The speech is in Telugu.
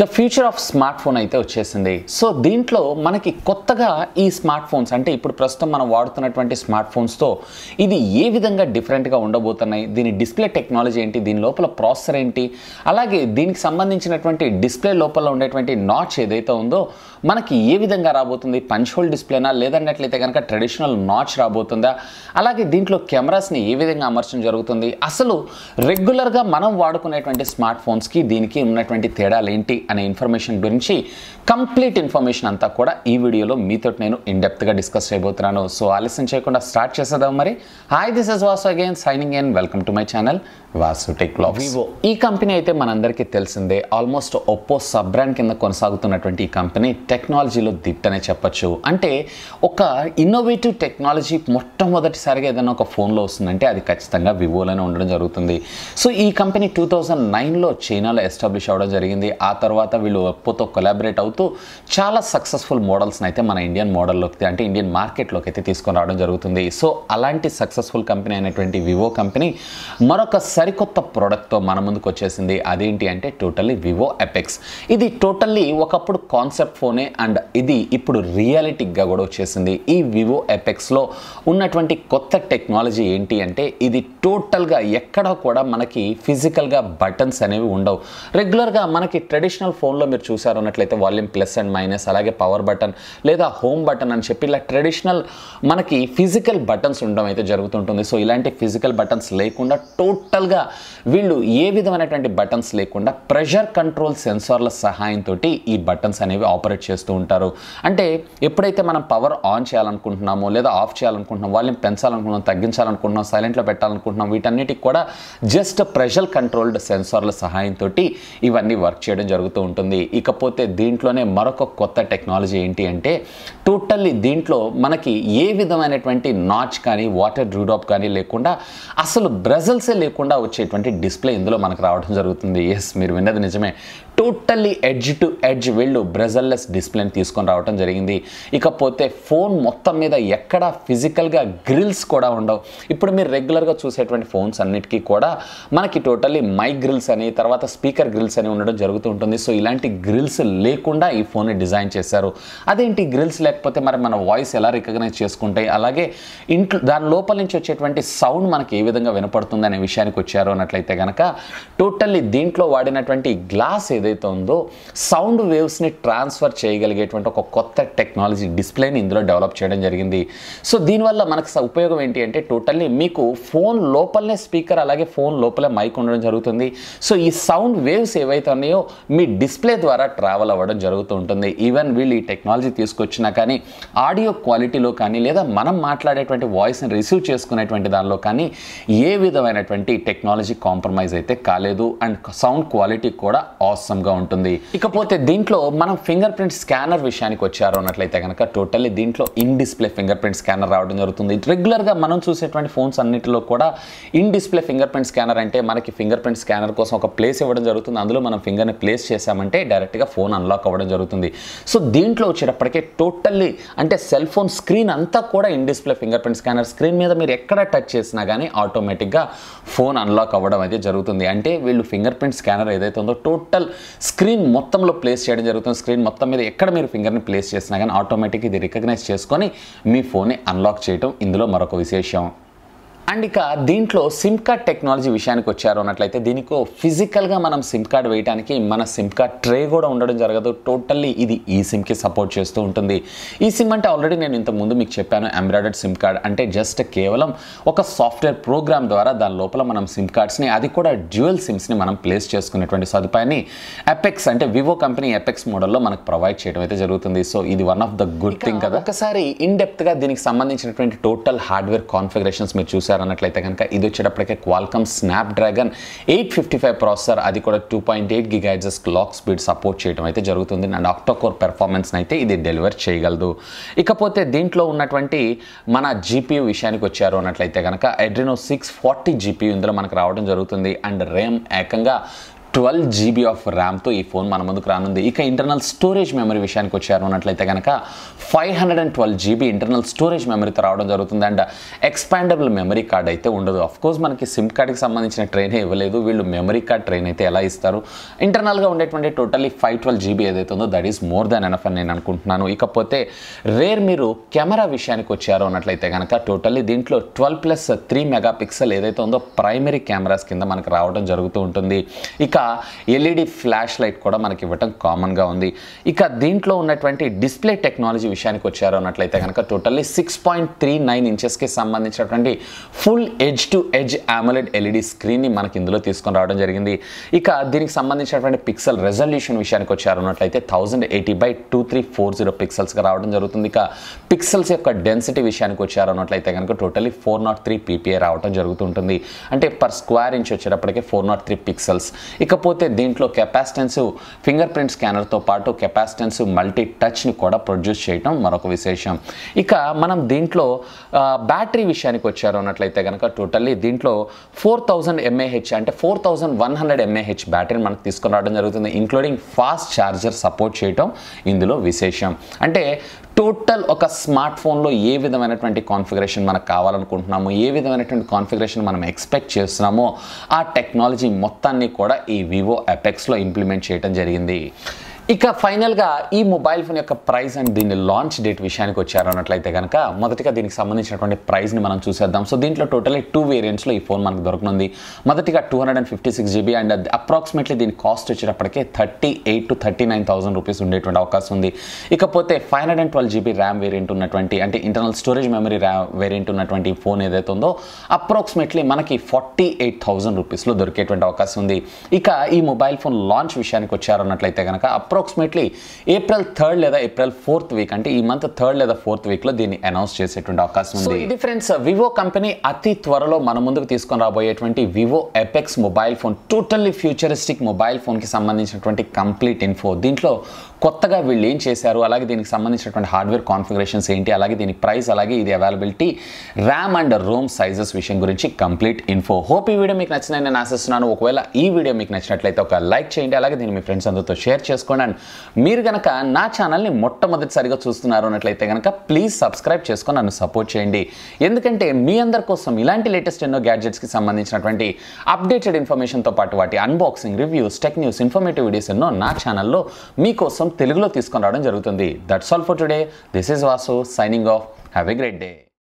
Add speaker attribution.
Speaker 1: The future of smart phone అయితే వచ్చేసింది. సో దీంట్లో మనకి కొత్తగా ఈ స్మార్ట్ ఫోన్స్ అంటే ఇప్పుడు ప్రస్తుతం మనం వాడుతున్నటువంటి స్మార్ట్ ఫోన్స్తో ఇది ఏ విధంగా డిఫరెంట్గా ఉండబోతున్నాయి, దీని డిస్ప్లే టెక్నాలజీ ఏంటి, దీని లోపల ప్రాసెసర్ ఏంటి, అలాగే దీనికి సంబంధించినటువంటి డిస్ప్లే లోపల ఉండేటువంటి నాచ్ ఏదైతే ఉందో మనకి ఏ విధంగా రాబోతుంది, పంచ్ హోల్ డిస్ప్లేనా లేదన్నట్లయితే కనుక ట్రెడిషనల్ నాచ్ రాబోతుందా, అలాగే దీంట్లో కెమెరాస్ని ఏ విధంగా అమర్చడం జరుగుతుంది, అసలు రెగ్యులర్గా మనం వాడుకునేటువంటి స్మార్ట్ ఫోన్స్కి దీనికి ఉన్నటువంటి తేడాలు ఏంటి అనే ఇన్ఫర్మేషన్ గురించి కంప్లీట్ ఇన్ఫర్మేషన్ అంతా కూడా ఈ వీడియోలో మీతో నేను ఇన్డెప్త్గా డిస్కస్ చేయబోతున్నాను. సో ఆలస్యం చేయకుండా స్టార్ట్ చేసేద్దాం మరి. Hi, this is Vasu again signing in. Welcome to my channel Vasu tech vlogs. Vivo ఈ కంపెనీ అయితే మనందరికీ తెలిసిందే. ఆల్మోస్ట్ ఒప్పో సబ్ బ్రాండ్ కింద కొనసాగుతున్నటువంటి ఈ కంపెనీ టెక్నాలజీలో దిట్టనే చెప్పచ్చు. అంటే ఒక ఇన్నోవేటివ్ టెక్నాలజీ మొట్టమొదటిసారిగా ఏదైనా ఒక ఫోన్లో వస్తుందంటే అది ఖచ్చితంగా వివోలోనే ఉండడం జరుగుతుంది. సో ఈ కంపెనీ 2009లో చైనాలో ఎస్టాబ్లిష్ అవ్వడం జరిగింది. ఆ తర్వాత వీళ్ళు ఒప్పోతో కొలాబరేట్ అవుతూ చాలా సక్సెస్ఫుల్ మోడల్స్ని అయితే మన ఇండియన్ మోడల్లోకి అంటే ఇండియన్ మార్కెట్లోకి అయితే తీసుకొని రావడం జరుగుతుంది. సో అలాంటి సక్సెస్ఫుల్ కంపెనీ అయినటువంటి వివో కంపెనీ మరొక సరికొత్త ప్రోడక్ట్తో మన ముందుకు వచ్చేసింది. అదేంటి అంటే టోటల్లీ వివో ఎపెక్స్. ఇది టోటల్లీ ఒకప్పుడు కాన్సెప్ట్ ఫోనే అండ్ ఇది ఇప్పుడు రియాలిటీగా కూడా వచ్చేసింది. ఈ వివో ఎపెక్స్లో ఉన్నటువంటి కొత్త టెక్నాలజీ ఏంటి అంటే ఇది టోటల్గా ఎక్కడ కూడా మనకి ఫిజికల్గా బటన్స్ అనేవి ఉండవు. రెగ్యులర్గా మనకి ట్రెడిషనల్ ఫోన్లో మీరు చూసారు అన్నట్లయితే వాల్యూమ్ ప్లస్ అండ్ మైనస్, అలాగే పవర్ బటన్ లేదా హోమ్ బటన్ అని చెప్పి ఇలా ట్రెడిషనల్ మనకి ఫిజికల్ బటన్స్ ఉండడం అయితే జరుగుతుంటుంది. సో ఇలాంటి ఫిజికల్ బటన్స్ లేకుండా టోటల్గా వీళ్ళు ఏ విధమైనటువంటి బటన్స్ లేకుండా ప్రెషర్ కంట్రోల్ సెన్సార్ల సహాయంతో ఈ బటన్స్ అనేవి ఆపరేట్ చేస్తూ ఉంటారు. అంటే ఎప్పుడైతే మనం పవర్ ఆన్ చేయాలనుకుంటున్నామో లేదా ఆఫ్ చేయాలనుకుంటున్నాం, వాల్యూమ్ పెంచాలనుకుంటున్నాం, తగ్గించాలనుకుంటున్నాం, సైలెంట్లో పెట్టాలనుకుంటున్నాం, వీటన్నిటికి కూడా జస్ట్ ప్రెషర్ కంట్రోల్డ్ సెన్సార్ల సహాయంతో ఇవన్నీ వర్క్ చేయడం జరుగుతూ ఉంటుంది. ఇకపోతే దీంట్లోనే మరొక కొత్త టెక్నాలజీ ఏంటి అంటే టోటల్లీ దీంట్లో మనకి ఏ విధమైనటువంటి నాచ్ కానీ వాటర్ డ్రూడాప్ కానీ లేకుండా అసలు బ్రెజల్సే లేకుండా వచ్చేటువంటి డిస్ప్లే ఇందులో మనకు రావడం జరుగుతుంది. ఎస్, మీరు విన్నది నిజమే. టోటల్లీ ఎడ్జ్ టు ఎడ్జ్ వీళ్ళు బ్రెజల్లెస్ డిస్ప్లేని తీసుకొని రావడం జరిగింది. ఇకపోతే ఫోన్ మొత్తం మీద ఎక్కడ ఫిజికల్గా గ్రిల్స్ కూడా ఉండవు. ఇప్పుడు మీరు రెగ్యులర్గా చూసేటువంటి ఫోన్స్ అన్నిటికీ కూడా మనకి టోటల్లీ మైక్ గ్రిల్స్ అని తర్వాత స్పీకర్ గ్రిల్స్ అని ఉండడం జరుగుతూ ఉంటుంది. సో ఇలాంటి గ్రిల్స్ లేకుండా ఈ ఫోన్ని డిజైన్ చేశారు. అదేంటి గ్రిల్స్ లేకపోతే మరి మన వాయిస్ ఎలా రికగ్నైజ్ చేసుకుంటాయి, అలాగే ఇంట్లో దాని లోపల నుంచి వచ్చేటువంటి సౌండ్ మనకి ఏ విధంగా వినపడుతుంది అనే విషయానికి వచ్చారు అన్నట్లయితే కనుక టోటల్లీ దీంట్లో వాడినటువంటి గ్లాస్ ఏదైతే ఉందో సౌండ్ వేవ్స్ని ట్రాన్స్ఫర్ చేయగలిగేటువంటి ఒక కొత్త టెక్నాలజీ డిస్ప్లేని ఇందులో డెవలప్ చేయడం జరిగింది. సో దీనివల్ల మనకు ఉపయోగం ఏంటి అంటే టోటల్లీ మీకు ఫోన్ లోపలనే స్పీకర్ అలాగే ఫోన్ లోపలే మైక్ ఉండడం జరుగుతుంది. సో ఈ సౌండ్ వేవ్స్ ఏవైతే ఉన్నాయో మీ డిస్ప్లే ద్వారా ట్రావెల్ అవ్వడం జరుగుతూ ఉంటుంది. ఈవెన్ వీళ్ళు ఈ టెక్నాలజీ తీసుకొచ్చినా కానీ ఆడియో క్వాలిటీలో కానీ లేదా మనం మాట్లాడేటువంటి వాయిస్ని రిసీవ్ చేసుకునేటువంటి దానిలో కానీ ఏ విధమైనటువంటి టెక్నాలజీ కాంప్రమైజ్ అయితే కాలేదు అండ్ సౌండ్ క్వాలిటీ కూడా ఆసమ్గా ఉంటుంది. ఇకపోతే దీంట్లో మనం ఫింగర్ ప్రింట్ స్కానర్ విషయానికి వచ్చారు అన్నట్లయితే కనుక టోటల్లీ దీంట్లో in display finger print scanner రావడం జరుగుతుంది. రెగ్యులర్గా మనం చూసేటువంటి ఫోన్స్ అన్నింటిలో కూడా in display finger print scanner అంటే మనకి ఫింగర్ ప్రింట్ స్కానర్ కోసం ఒక ప్లేస్ ఇవ్వడం జరుగుతుంది. అందులో మనం ఫింగర్ని ప్లేస్ చేసామంటే డైరెక్ట్గా ఫోన్ అన్లాక్ అవ్వడం జరుగుతుంది. సో దీంట్లో వచ్చేటప్పటికే టోటల్లీ అంటే సెల్ ఫోన్ స్క్రీన్ అంతా కూడా in display finger print scanner. Screen మీద మీరు ఎక్కడ టచ్ చేసినా కానీ ఆటోమేటిక్గా ఫోన్ అన్లాక్ అవ్వడం అయితే జరుగుతుంది. అంటే వీళ్ళు ఫింగర్ ప్రింట్ స్కానర్ ఏదైతే ఉందో టోటల్ స్క్రీన్ మొత్తంలో ప్లేస్ చేయడం జరుగుతుంది. స్క్రీన్ మొత్తం మీద ఎక్కడ మీరు ఫింగర్ని ప్లేస్ చేసినా కానీ ఆటోమేటిక్గా ఇది రికగ్నైజ్ చేసుకొని మీ ఫోన్ని అన్లాక్ చేయడం ఇందులో మరొక విశేషం. అండ్ ఇక దీంట్లో సిమ్ కార్డ్ టెక్నాలజీ విషయానికి వచ్చారు అన్నట్లయితే దీనికి ఫిజికల్గా మనం సిమ్ కార్డ్ వేయడానికి మన సిమ్ కార్డ్ ట్రే కూడా ఉండడం జరగదు. టోటల్లీ ఇది ఈ సిమ్కి సపోర్ట్ చేస్తూ ఉంటుంది. ఈ సిమ్ అంటే ఆల్రెడీ నేను ఇంతకుముందు మీకు చెప్పాను, ఎంబ్రాయిడెడ్ సిమ్ కార్డ్ అంటే జస్ట్ కేవలం ఒక సాఫ్ట్వేర్ ప్రోగ్రామ్ ద్వారా దాని లోపల మనం సిమ్ కార్డ్స్ని అది కూడా డ్యూయల్ సిమ్స్ని మనం ప్లేస్ చేసుకునేటువంటి సదుపాయాన్ని ఎపెక్స్ అంటే వివో కంపెనీ ఎపెక్స్ మోడల్లో మనకు ప్రొవైడ్ చేయడం అయితే జరుగుతుంది. సో ఇది one of the good thing కదా. ఒకసారి ఇన్ డెప్త్గా దీనికి సంబంధించినటువంటి టోటల్ హార్డ్వేర్ కాన్ఫిగరేషన్స్ మీరు చూసారు అన్నట్లయితే కనుక ఇది వచ్చేటప్పటికే క్వాల్కమ్ స్నాప్డ్రాగన్ 855 ప్రాసెసర్, అది కూడా 2.8 GHz క్లాక్ స్పీడ్ సపోర్ట్ చేయడం అయితే జరుగుతుంది అండ్ ఆక్టోకోర్ పెర్ఫార్మెన్స్ని అయితే ఇది డెలివర్ చేయగలదు. ఇకపోతే దీంట్లో ఉన్నటువంటి మన జీపీయూ విషయానికి వచ్చారు అన్నట్లయితే కనుక అడ్రెనో 640 జీపీయూ ఇందులో మనకు రావడం జరుగుతుంది అండ్ ర్యామ్ ఏకంగా 12 GB ఆఫ్ ర్యామ్తో ఈ ఫోన్ మన ముందుకు రానుంది. ఇక ఇంటర్నల్ స్టోరేజ్ మెమరీ విషయానికి వచ్చారు అన్నట్లయితే కనుక 512 GB ఇంటర్నల్ స్టోరేజ్ మెమరీతో రావడం జరుగుతుంది. అండ్ ఎక్స్పాండబుల్ మెమరీ కార్డ్ అయితే ఉండదు. కోర్స్ మనకి సిమ్ కార్డ్కి సంబంధించిన ట్రైనే ఇవ్వలేదు, వీళ్ళు మెమరీ కార్డ్ ట్రైన్ అయితే ఎలా ఇస్తారు. ఇంటర్నల్గా ఉండేటువంటి టోటల్లీ 512 GB ఏదైతే ఉందో that is more than enough అని నేను అనుకుంటున్నాను. ఇకపోతే రేర్ మీరు కెమెరా విషయానికి వచ్చారు అన్నట్లయితే కనుక టోటల్లీ దీంట్లో 12+3 మెగాపిక్సెల్ ఏదైతే ఉందో ప్రైమరీ కెమెరాస్ కింద మనకు రావడం జరుగుతూ ఉంటుంది. ఇక ఎల్ఈడి ఫ్లాష్ లైట్ కూడా మనకి ఇవ్వటం కామన్గా ఉంది. ఇక దీంట్లో ఉన్నటువంటి డిస్ప్లే టెక్నాలజీ విషయానికి వచ్చారు అన్నట్లయితే కనుక టోటల్లీ 6.39 ఇంచెస్కి సంబంధించినటువంటి full edge to edge AMOLED LED స్క్రీన్ని మనకి ఇందులో తీసుకొని రావడం జరిగింది. ఇక దీనికి సంబంధించినటువంటి పిక్సెల్ రెజల్యూషన్ విషయానికి వచ్చారు అన్నట్లయితే 1080x2340 పిక్సెల్స్గా రావడం జరుగుతుంది. ఇక పిక్సెల్స్ యొక్క డెన్సిటీ విషయానికి వచ్చారు అన్నట్లయితే కనుక టోటల్లీ 403 PPI రావడం జరుగుతుంటుంది. అంటే పర్ స్క్వేర్ ఇంచ్ వచ్చేటప్పటికే 403 పిక్సెల్స్. ఇకపోతే దీంట్లో కెపాసిటెన్స్ ఫింగర్ ప్రింట్ స్కానర్తో పాటు కెపాసిటెన్స్ మల్టీ టచ్ని కూడా ప్రొడ్యూస్ చేయడం మరొక విశేషం. ఇక మనం దీంట్లో బ్యాటరీ విషయానికి వచ్చారు అన్నట్లయితే కనుక టోటల్లీ దీంట్లో 4000 mAh అంటే 4100 mAh బ్యాటరీని మనకు తీసుకొని రావడం జరుగుతుంది, ఇంక్లూడింగ్ ఫాస్ట్ ఛార్జర్ సపోర్ట్ చేయడం ఇందులో విశేషం. అంటే టోటల్ ఒక స్మార్ట్ ఫోన్లో ఏ విధమైనటువంటి కాన్ఫిగరేషన్ మనకు కావాలనుకుంటున్నామో, ఏ విధమైనటువంటి కాన్ఫిగరేషన్ మనం ఎక్స్పెక్ట్ చేస్తున్నామో ఆ టెక్నాలజీ మొత్తాన్ని కూడా ఈ వివో ఎపెక్స్లో ఇంప్లిమెంట్ చేయడం జరిగింది. ఇక ఫైనల్గా ఈ మొబైల్ ఫోన్ యొక్క ప్రైస్ అండ్ దీని లాంచ్ డేట్ విషయానికి వచ్చారు అన్నట్లయితే కనుక మొదటిగా దీనికి సంబంధించినటువంటి ప్రైస్ని మనం చూసేద్దాం. సో దీంట్లో టోటల్లీ 2 వేరియంట్స్లో ఈ ఫోన్ మనకు దొరకనుంది. మొదటిగా 256 GB అండ్ అప్రాక్సిమేట్లీ దీని కాస్ట్ వచ్చేటప్పటికే 38,000 to 39,000 రూపీస్ ఉండేటువంటి అవకాశం ఉంది. ఇకపోతే 512 GB ర్యామ్ వేరియంట్ ఉన్నటువంటి అంటే ఇంటర్నల్ స్టోరేజ్ మెమరీ వేరియంట్ ఉన్నటువంటి ఫోన్ ఏదైతే ఉందో అప్రాక్సిమేట్లీ మనకి 48,000 రూపీస్లో దొరికేటువంటి అవకాశం ఉంది. ఇక ఈ మొబైల్ ఫోన్ లాంచ్ విషయానికి వచ్చారు అన్నట్లయితే కనుక అప్రాక్సిమేట్లీ April 3rd లేదా April 4th వీక్ అంటే ఈ మంత్ 3rd లేదా 4th వీక్లో దీన్ని అనౌన్స్ చేసేటువంటి అవకాశం ఉంది. ఇది ఫ్రెండ్స్ వివో కంపెనీ అతి త్వరలో మన ముందుకు తీసుకొని రాబోయేటువంటి Vivo apex mobile phone, totally futuristic mobile ఫోన్కి సంబంధించినటువంటి కంప్లీట్ ఇన్ఫో. దీంట్లో కొత్తగా వీళ్ళు ఏం చేశారు, అలాగే దీనికి సంబంధించినటువంటి హార్డ్వేర్ కాన్ఫిగరేషన్స్ ఏంటి, అలాగే దీని ప్రైస్, అలాగే ఇది availability, RAM and Rome sizes విషయం గురించి కంప్లీట్ ఇన్ఫో. హోప్ ఈ వీడియో మీకు నచ్చిందని నేను ఆశిస్తున్నాను. ఒకవేళ ఈ వీడియో మీకు నచ్చినట్లయితే ఒక లైక్ చేయండి, అలాగే దీన్ని మీ ఫ్రెండ్స్ అందరితో షేర్ చేసుకోండి. అండ్ మీరు కనుక నా ఛానల్ని మొట్టమొదటిసారిగా చూస్తున్నారు అన్నట్లయితే కనుక ప్లీజ్ సబ్స్క్రైబ్ చేసుకొని నన్ను సపోర్ట్ చేయండి. ఎందుకంటే మీ అందరి కోసం ఇలాంటి లేటెస్ట్ ఎన్నో గ్యాడ్జెట్స్కి సంబంధించినటువంటి అప్డేటెడ్ ఇన్ఫర్మేషన్తో పాటు వాటి unboxing, reviews, tech news, informative videos ఎన్నో నా ఛానల్లో మీకోసం తెలుగులో తీసుకొని రావడం జరుగుతుంది. That's all for today. This is Vasu signing off. Have a great day.